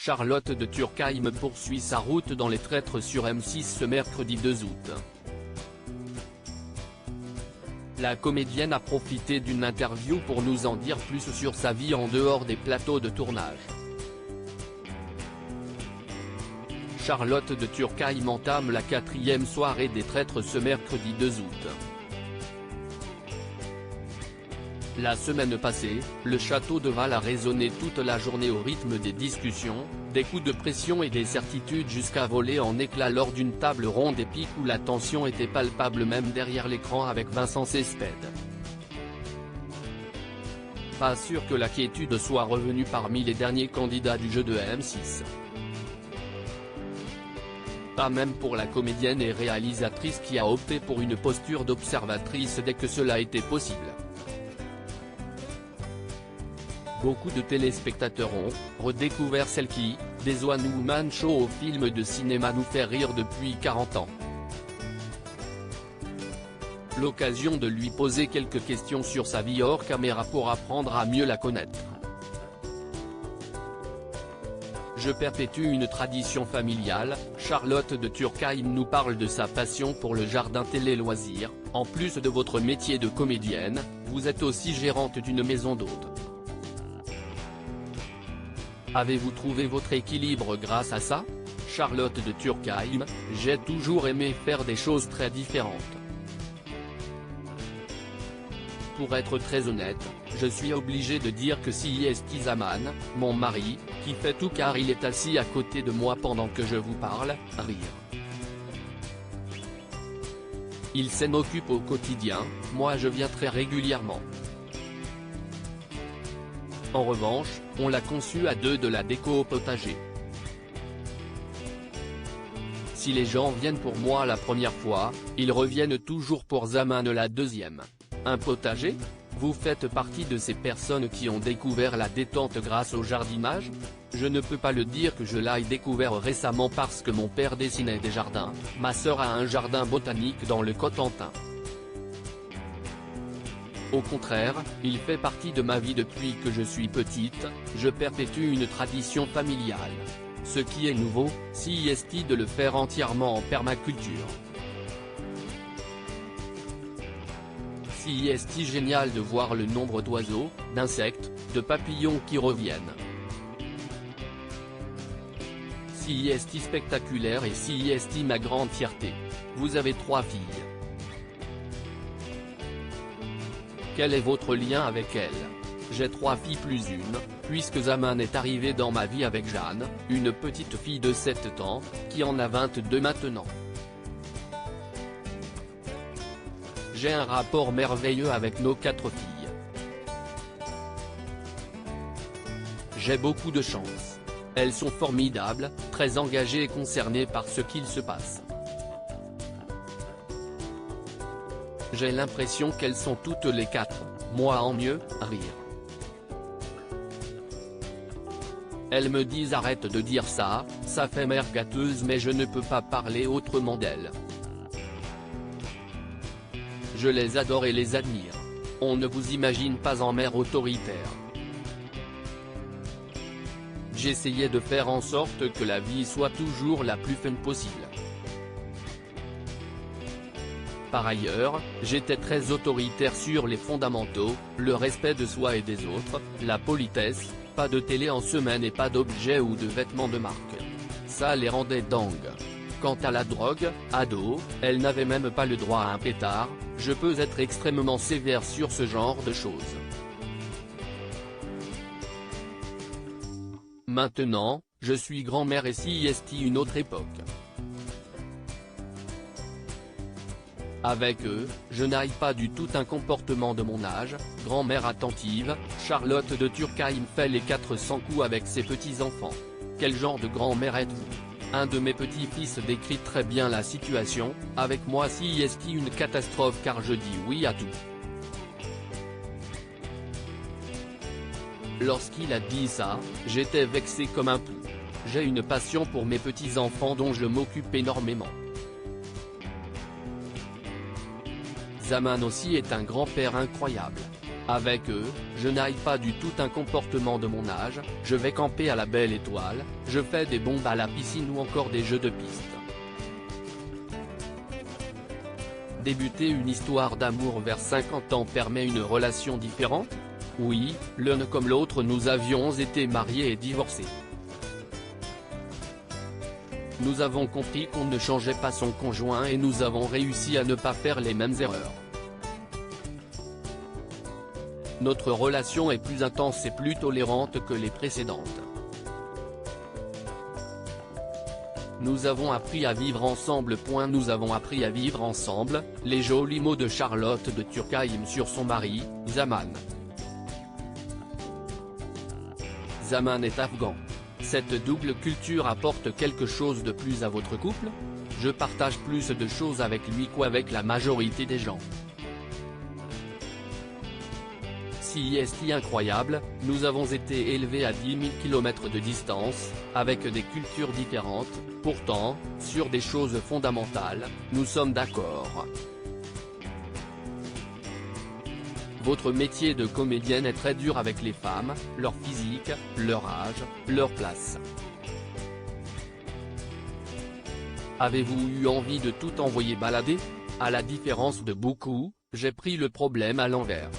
Charlotte de Turckheim poursuit sa route dans les traîtres sur M6 ce mercredi 2 août. La comédienne a profité d'une interview pour nous en dire plus sur sa vie en dehors des plateaux de tournage. Charlotte de Turckheim entame la 4e soirée des traîtres ce mercredi 2 août. La semaine passée, le château de Val a résonné toute la journée au rythme des discussions, des coups de pression et des certitudes jusqu'à voler en éclats lors d'une table ronde épique où la tension était palpable même derrière l'écran avec Vincent Cespedes. Pas sûr que la quiétude soit revenue parmi les derniers candidats du jeu de M6. Pas même pour la comédienne et réalisatrice qui a opté pour une posture d'observatrice dès que cela était possible. Beaucoup de téléspectateurs ont redécouvert celle qui, des one-woman show au film de cinéma nous fait rire depuis 40 ans. L'occasion de lui poser quelques questions sur sa vie hors caméra pour apprendre à mieux la connaître. Je perpétue une tradition familiale, Charlotte de Turckheim nous parle de sa passion pour le jardin télé-loisirs. En plus de votre métier de comédienne, vous êtes aussi gérante d'une maison d'hôtes. Avez-vous trouvé votre équilibre grâce à ça? Charlotte de Turckheim, j'ai toujours aimé faire des choses très différentes. Pour être très honnête, je suis obligé de dire que si Zaman, mon mari, qui fait tout car il est assis à côté de moi pendant que je vous parle, rire. Il s'en occupe au quotidien, moi je viens très régulièrement. En revanche, on l'a conçu à deux de la déco au potager. Si les gens viennent pour moi la première fois, ils reviennent toujours pour Zaman la deuxième. Un potager? Vous faites partie de ces personnes qui ont découvert la détente grâce au jardinage? Je ne peux pas le dire que je l'ai découvert récemment parce que mon père dessinait des jardins, ma sœur a un jardin botanique dans le Cotentin. Au contraire, il fait partie de ma vie depuis que je suis petite, je perpétue une tradition familiale. Ce qui est nouveau, c'est de le faire entièrement en permaculture. C'est génial de voir le nombre d'oiseaux, d'insectes, de papillons qui reviennent. C'est spectaculaire et c'est ma grande fierté. Vous avez 3 filles. Quel est votre lien avec elles? J'ai 3 filles plus une, puisque Zaman est arrivé dans ma vie avec Jeanne, une petite fille de 7 ans, qui en a 22 maintenant. J'ai un rapport merveilleux avec nos 4 filles. J'ai beaucoup de chance. Elles sont formidables, très engagées et concernées par ce qu'il se passe. J'ai l'impression qu'elles sont toutes les 4, moi en mieux, rire. Elles me disent arrête de dire ça, ça fait mère gâteuse mais je ne peux pas parler autrement d'elles. Je les adore et les admire. On ne vous imagine pas en mère autoritaire. J'essayais de faire en sorte que la vie soit toujours la plus fun possible. Par ailleurs, j'étais très autoritaire sur les fondamentaux, le respect de soi et des autres, la politesse, pas de télé en semaine et pas d'objets ou de vêtements de marque. Ça les rendait dingues. Quant à la drogue, ado, elle n'avait même pas le droit à un pétard, je peux être extrêmement sévère sur ce genre de choses. Maintenant, je suis grand-mère et c'est une autre époque. Avec eux, je n'aille pas du tout un comportement de mon âge, grand-mère attentive, Charlotte de Turckheim fait les 400 coups avec ses petits-enfants. Quel genre de grand-mère êtes-vous? Un de mes petits-fils décrit très bien la situation, avec moi c'est une catastrophe car je dis oui à tout. Lorsqu'il a dit ça, j'étais vexé comme un pou. J'ai une passion pour mes petits-enfants dont je m'occupe énormément. Zaman aussi est un grand-père incroyable. Avec eux, je n'aille pas du tout un comportement de mon âge, je vais camper à la belle étoile, je fais des bombes à la piscine ou encore des jeux de piste. Débuter une histoire d'amour vers 50 ans permet une relation différente? Oui, l'un comme l'autre nous avions été mariés et divorcés. Nous avons compris qu'on ne changeait pas son conjoint et nous avons réussi à ne pas faire les mêmes erreurs. Notre relation est plus intense et plus tolérante que les précédentes. Nous avons appris à vivre ensemble. Nous avons appris à vivre ensemble, les jolis mots de Charlotte de Turckheim sur son mari, Zaman. Zaman est afghan. Cette double culture apporte quelque chose de plus à votre couple? Je partage plus de choses avec lui qu'avec la majorité des gens. Si est incroyable, nous avons été élevés à 10 000 km de distance, avec des cultures différentes, pourtant, sur des choses fondamentales, nous sommes d'accord. Votre métier de comédienne est très dur avec les femmes, leur physique, leur âge, leur place. Avez-vous eu envie de tout envoyer balader? À la différence de beaucoup, j'ai pris le problème à l'envers.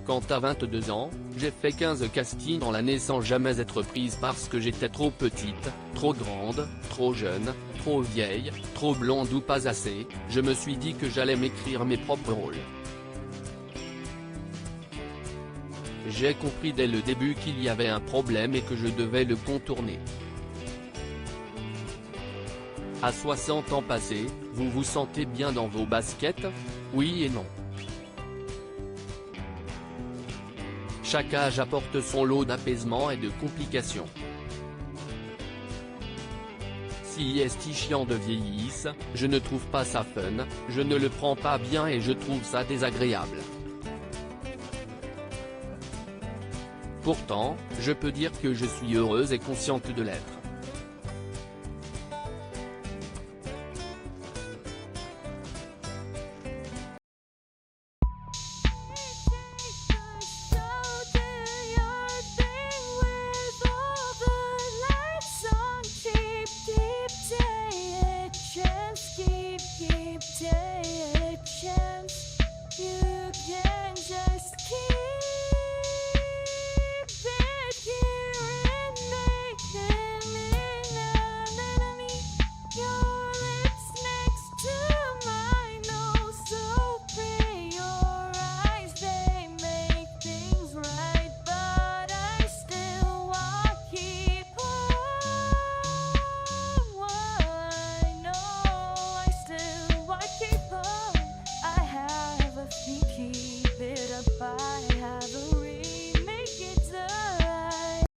Quand à 22 ans, j'ai fait 15 castings dans l'année sans jamais être prise parce que j'étais trop petite, trop grande, trop jeune, trop vieille, trop blonde ou pas assez, je me suis dit que j'allais m'écrire mes propres rôles. J'ai compris dès le début qu'il y avait un problème et que je devais le contourner. À 60 ans passés, vous vous sentez bien dans vos baskets? Oui et non. Chaque âge apporte son lot d'apaisement et de complications. Si est chiant de vieillisse, je ne trouve pas ça fun, je ne le prends pas bien et je trouve ça désagréable. Pourtant, je peux dire que je suis heureuse et consciente de l'être.